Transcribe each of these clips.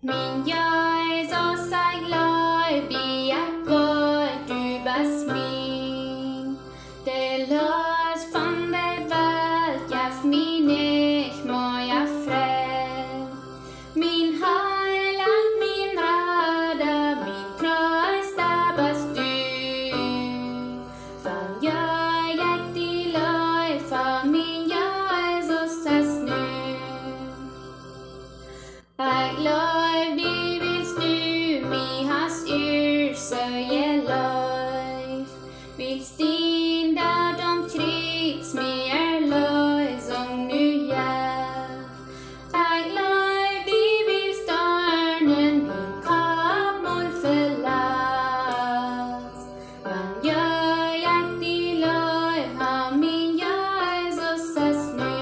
Min jag så seglar biak går du bas min. Det lös van de welt jaf min ich moja fred. Min heiland, min rada, min trösta bas du. Van jag till löj för min jag så ses nu. Jag löj vi vill stu, mi has så jag löj. Vill stinda de krits, mi löj som nu jag. Jag löj vi vill störnen, min kamor förlas. Man gör jag till löj, har min jag så ses nu.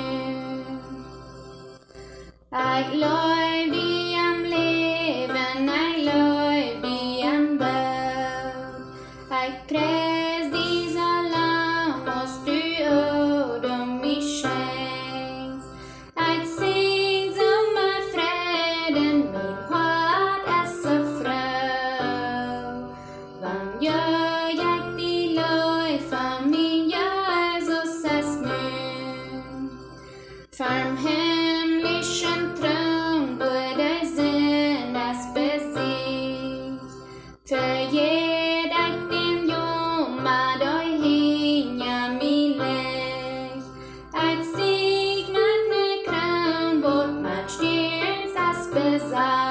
Jag löj vi am leven, jag löj vi am död. Jag präs disa lamos du ödom i skänks. Jag sing som är freden, min själ är så frö. Vad gör jag till löj, för min jag så ses nu. Farm hemlichen Traum wurde sendas besiegt. För jeder din jomma doi hinja min lägg. Ett signat med krön bort med styrns asbesar.